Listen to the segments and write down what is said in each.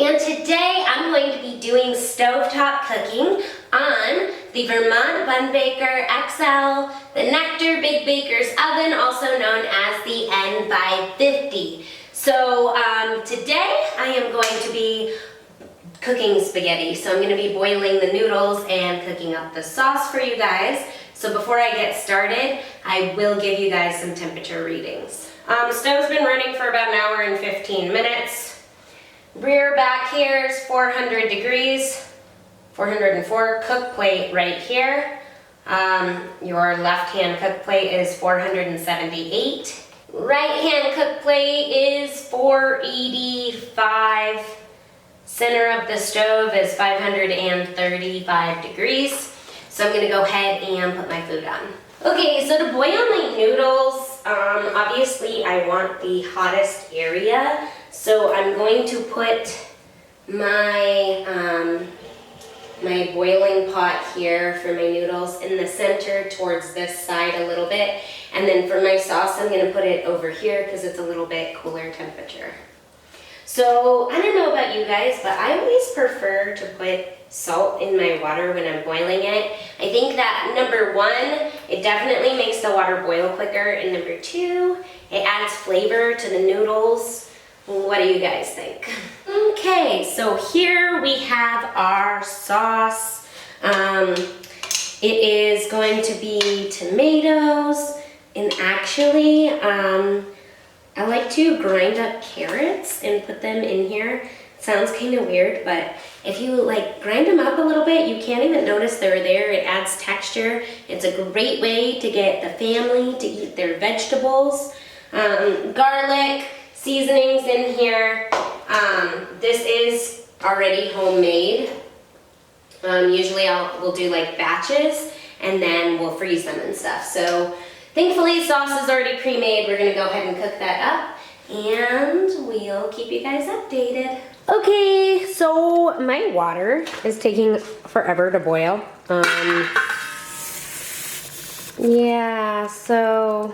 and today I'm going to be doing stovetop cooking on the Vermont Bun Baker XL, the Nectar Big Baker's Oven, also known as the N550. So today I am going to be cooking spaghetti. So I'm going to be boiling the noodles and cooking up the sauce for you guys. So before I get started, I will give you guys some temperature readings. Stove's been running for about an hour and 15 minutes. Rear back here is 400 degrees, 404. Cook plate right here. Your left hand cook plate is 478. Right hand cook plate is 485. Center of the stove is 535 degrees. So I'm gonna go ahead and put my food on. Okay, so to boil my noodles, obviously I want the hottest area. So I'm going to put my, my boiling pot here for my noodles in the center towards this side a little bit. And then for my sauce, I'm gonna put it over here because it's a little bit cooler temperature. So, I don't know about you guys, but I always prefer to put salt in my water when I'm boiling it. I think that number one, it definitely makes the water boil quicker, and number two, it adds flavor to the noodles. What do you guys think? Okay, so here we have our sauce. It is going to be tomatoes, and actually, I like to grind up carrots and put them in here. Sounds kind of weird, but if you like grind them up a little bit, you can't even notice they're there. It adds texture. It's a great way to get the family to eat their vegetables. Garlic, seasonings in here. This is already homemade. Usually we'll do like batches and then we'll freeze them and stuff. So thankfully, sauce is already pre-made. We're gonna go ahead and cook that up and we'll keep you guys updated. Okay, so my water is taking forever to boil. Yeah, so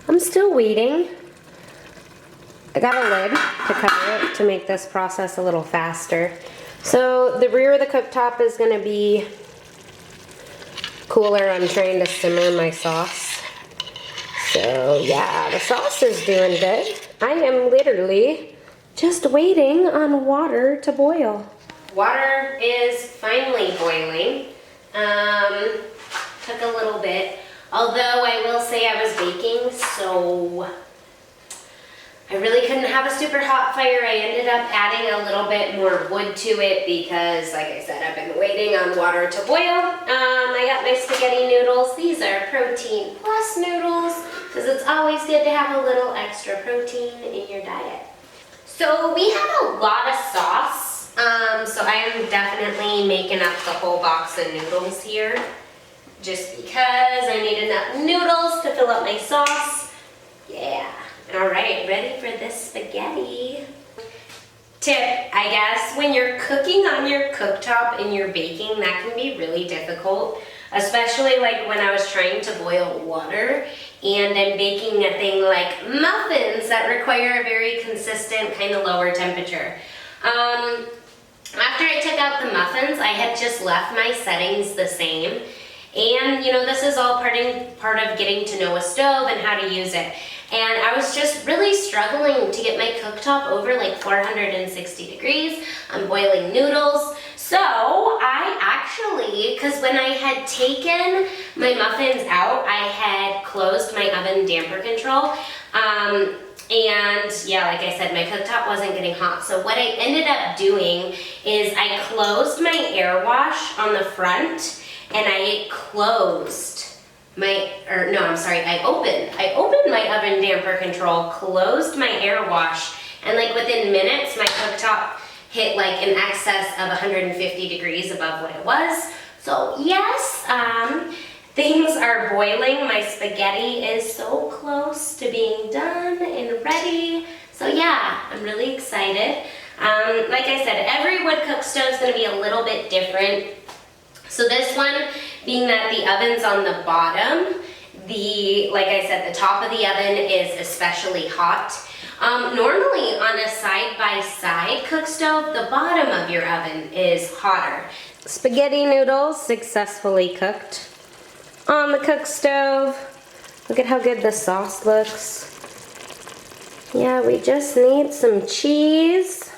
I'm still waiting. I got a lid to cover it to make this process a little faster. So the rear of the cooktop is gonna be cooler. I'm trying to simmer my sauce. So yeah, the sauce is doing good. I am literally just waiting on water to boil. Water is finally boiling. Took a little bit. Although I will say I was baking, so I really couldn't have a super hot fire. I ended up adding a little bit more wood to it because, like I said, I've been waiting on water to boil. I got my spaghetti noodles. These are protein plus noodles because it's always good to have a little extra protein in your diet. So we have a lot of sauce, so I am definitely making up the whole box of noodles here just because I need enough noodles to fill up my sauce. Yeah. All right, ready for this spaghetti. Tip, I guess, when you're cooking on your cooktop and you're baking, that can be really difficult, especially like when I was trying to boil water and I'm baking a thing like muffins that require a very consistent kind of lower temperature. After I took out the muffins, I had just left my settings the same. And you know, this is all part of getting to know a stove and how to use it. And I was just really struggling to get my cooktop over like 460 degrees. I'm boiling noodles. So I actually, because when I had taken my muffins out, I had closed my oven damper control. And yeah, like I said, my cooktop wasn't getting hot. So what I ended up doing is I closed my air wash on the front and I closed I opened my oven damper control, closed my air wash, and like within minutes, my cooktop hit like in excess of 150 degrees above what it was. So yes, things are boiling. My spaghetti is so close to being done and ready. So yeah, I'm really excited. Like I said, every wood cook stove is going to be a little bit different. So this one, being that the oven's on the bottom, like I said, the top of the oven is especially hot. Normally on a side-by-side cook stove, the bottom of your oven is hotter. Spaghetti noodles successfully cooked on the cook stove. Look at how good the sauce looks. Yeah, we just need some cheese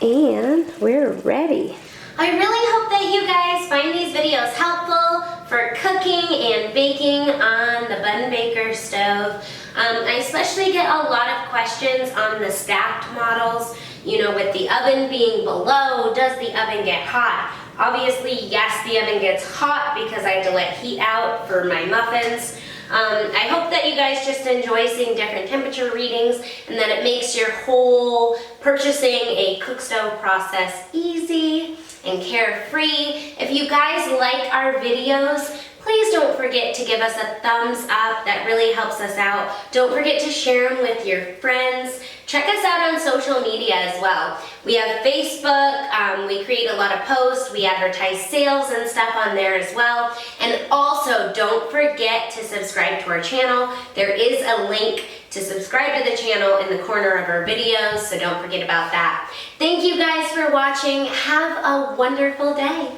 and we're ready. I really hope that you guys find these videos helpful for cooking and baking on the Bun Baker stove. I especially get a lot of questions on the stacked models, you know, with the oven being below, does the oven get hot? Obviously, yes, the oven gets hot because I have to let heat out for my muffins. I hope that you guys just enjoy seeing different temperature readings and that it makes your whole purchasing a cook stove process easy and carefree. If you guys like our videos, please don't forget to give us a thumbs up. That really helps us out. Don't forget to share them with your friends. Check us out on social media as well. We have Facebook, we create a lot of posts, we advertise sales and stuff on there as well. And also, don't forget to subscribe to our channel. There is a link to subscribe to the channel in the corner of our videos, so don't forget about that. Thank you guys for watching. Have a wonderful day.